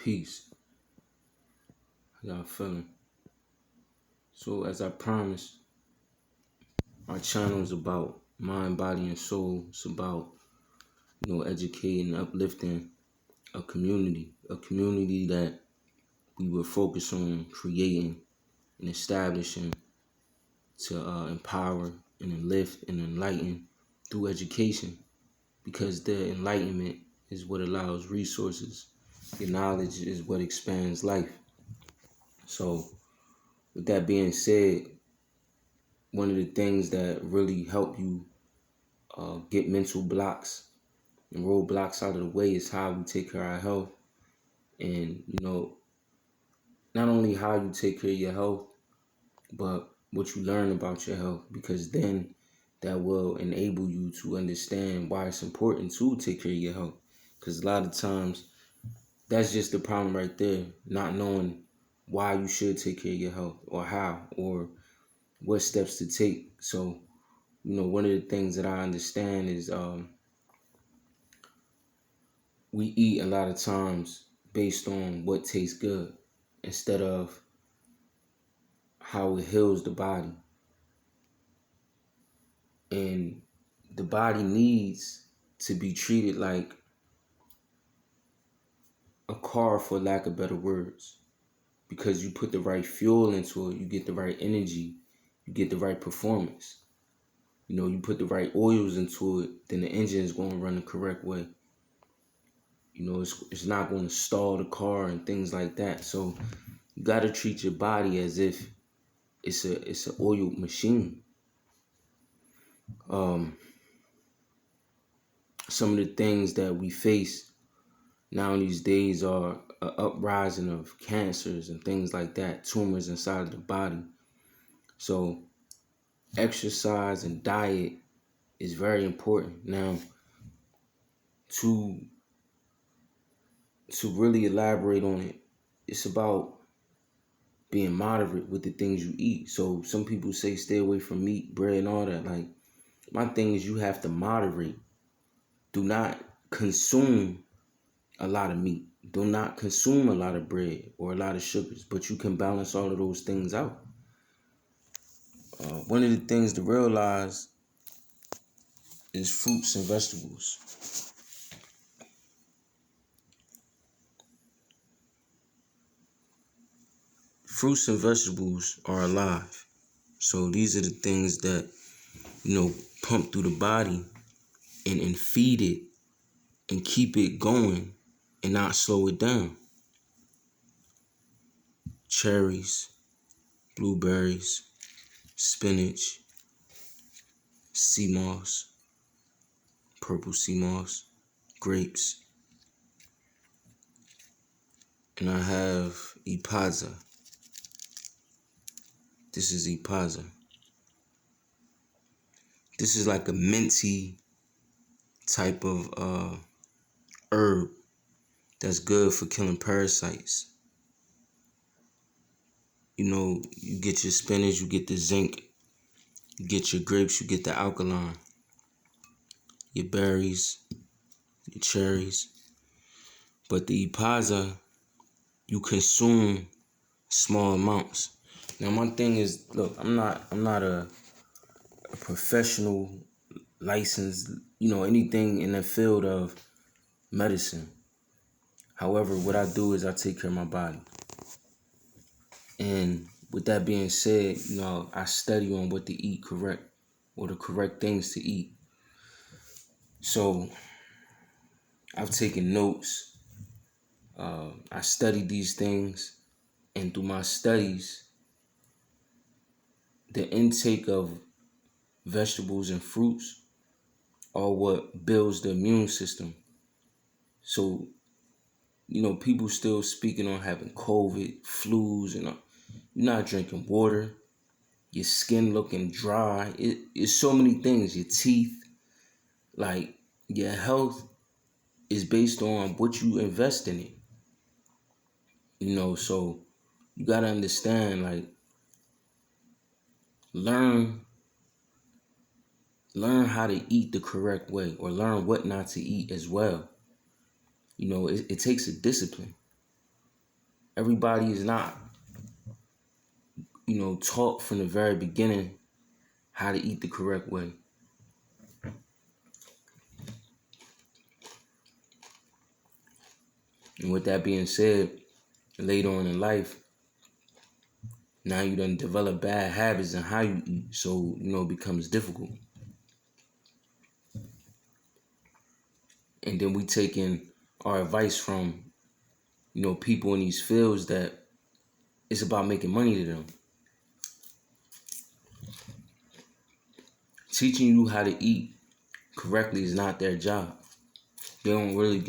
Peace. How y'all feeling? So as I promised, our channel is about mind, body, and soul. It's about, educating, uplifting a community that we will focus on creating and establishing to empower and enlift and enlighten through education, because the enlightenment is what allows resources. Your knowledge is what expands life. So with that being said, one of the things that really help you get mental blocks and roadblocks out of the way is how we take care of our health. And, not only how you take care of your health, but what you learn about your health, because then that will enable you to understand why it's important to take care of your health. Because a lot of times, that's just the problem right there, not knowing why you should take care of your health or how or what steps to take. So, one of the things that I understand is we eat a lot of times based on what tastes good instead of how it heals the body. And the body needs to be treated like a car, for lack of better words, because you put the right fuel into it, you get the right energy, you get the right performance. You put the right oils into it, then the engine is going to run the correct way. It's not going to stall the car and things like that. So you got to treat your body as if it's an oiled machine. Some of the things that we face now these days are an uprising of cancers and things like that, tumors inside of the body. So exercise and diet is very important. Now, to really elaborate on it, it's about being moderate with the things you eat. So some people say stay away from meat, bread, and all that. Like, my thing is you have to moderate. Do not consume a lot of meat. Do not consume a lot of bread or a lot of sugars, but you can balance all of those things out. One of the things to realize is fruits and vegetables. Fruits and vegetables are alive. So these are the things that, pump through the body and feed it and keep it going and not slow it down. Cherries, blueberries, spinach, sea moss, purple sea moss, grapes. And I have ipaza. This is ipaza. This is like a minty type of herb that's good for killing parasites. You get your spinach, you get the zinc. You get your grapes, you get the alkaline. Your berries, your cherries. But the ipaza, you consume small amounts. Now my thing is, look, I'm not a professional licensed, anything in the field of medicine. However, what I do is I take care of my body. And with that being said, I study on what to eat correct, or the correct things to eat. So I've taken notes. I studied these things, and through my studies, the intake of vegetables and fruits are what builds the immune system. So, people still speaking on having COVID, flus, and you're not drinking water, your skin looking dry. It's so many things. Your teeth, like, your health is based on what you invest in it. So you gotta understand, like, learn how to eat the correct way, or learn what not to eat as well. It takes a discipline. Everybody is not, taught from the very beginning how to eat the correct way. And with that being said, later on in life, now you done develop bad habits in how you eat, so it becomes difficult. And then we take in our advice from people in these fields that it's about making money to them. Teaching you how to eat correctly is not their job. They don't really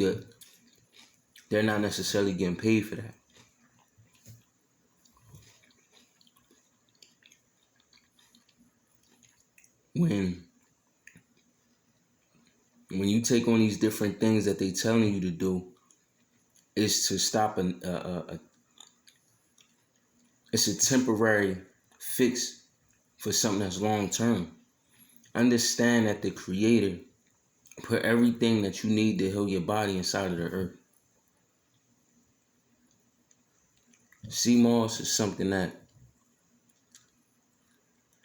they're not necessarily getting paid for that. When you take on these different things that they telling you to do, it's to stop it's a temporary fix for something that's long term. Understand that the Creator put everything that you need to heal your body inside of the earth. Sea moss is something that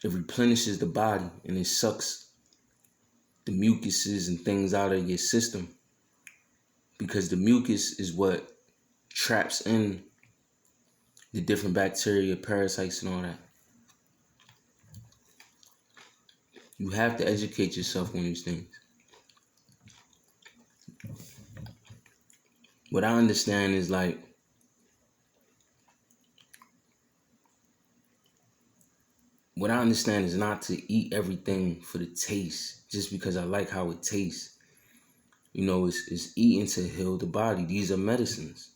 it replenishes the body and it sucks the mucuses and things out of your system, because the mucus is what traps in the different bacteria, parasites, and all that. You have to educate yourself on these things. What I understand is not to eat everything for the taste, just because I like how it tastes. It's eating to heal the body. These are medicines.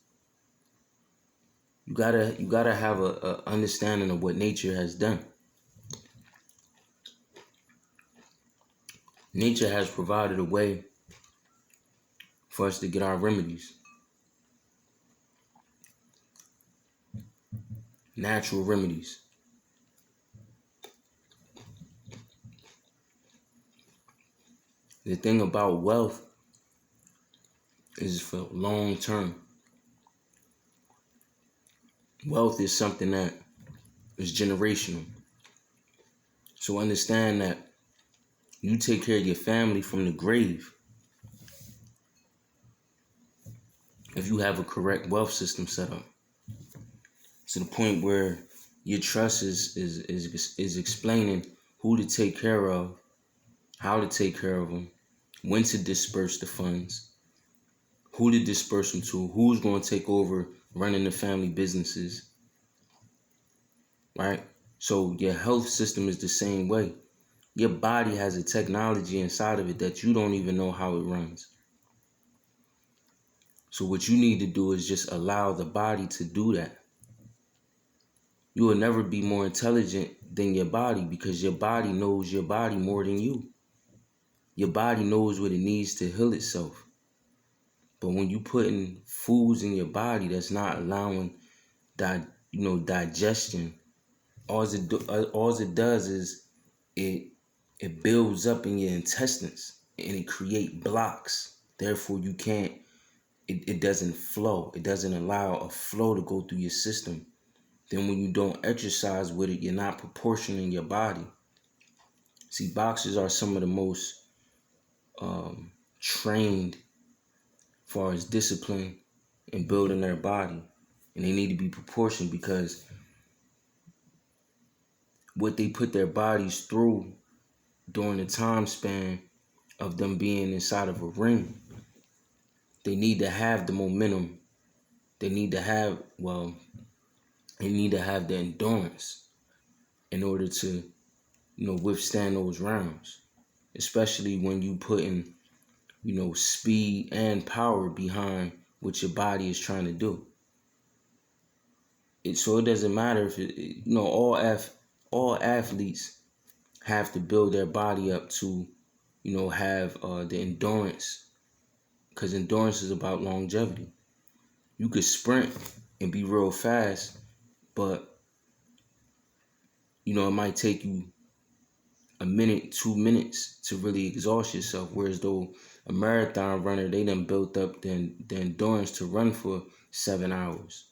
You gotta have a understanding of what nature has done. Nature has provided a way for us to get our remedies. Natural remedies. The thing about wealth is for long term. Wealth is something that is generational. So understand that you take care of your family from the grave if you have a correct wealth system set up, to the point where your trust is explaining who to take care of, how to take care of them, when to disperse the funds, who to disperse them to, who's going to take over running the family businesses, right? So your health system is the same way. Your body has a technology inside of it that you don't even know how it runs. So what you need to do is just allow the body to do that. You will never be more intelligent than your body, because your body knows your body more than you. Your body knows what it needs to heal itself. But when you put in foods in your body that's not allowing digestion, all it does is it builds up in your intestines and it creates blocks. Therefore, it doesn't flow. It doesn't allow a flow to go through your system. Then when you don't exercise with it, you're not proportioning your body. See, boxers are some of the most trained as far as discipline and building their body. And they need to be proportioned, because what they put their bodies through during the time span of them being inside of a ring, they need to have the momentum. They need to have the endurance in order to, withstand those rounds. Especially when you put in, speed and power behind what your body is trying to do. So it doesn't matter if all athletes have to build their body up to, have the endurance, because endurance is about longevity. You could sprint and be real fast, but it might take you a minute, 2 minutes to really exhaust yourself. Whereas though a marathon runner, they done built up the endurance to run for 7 hours.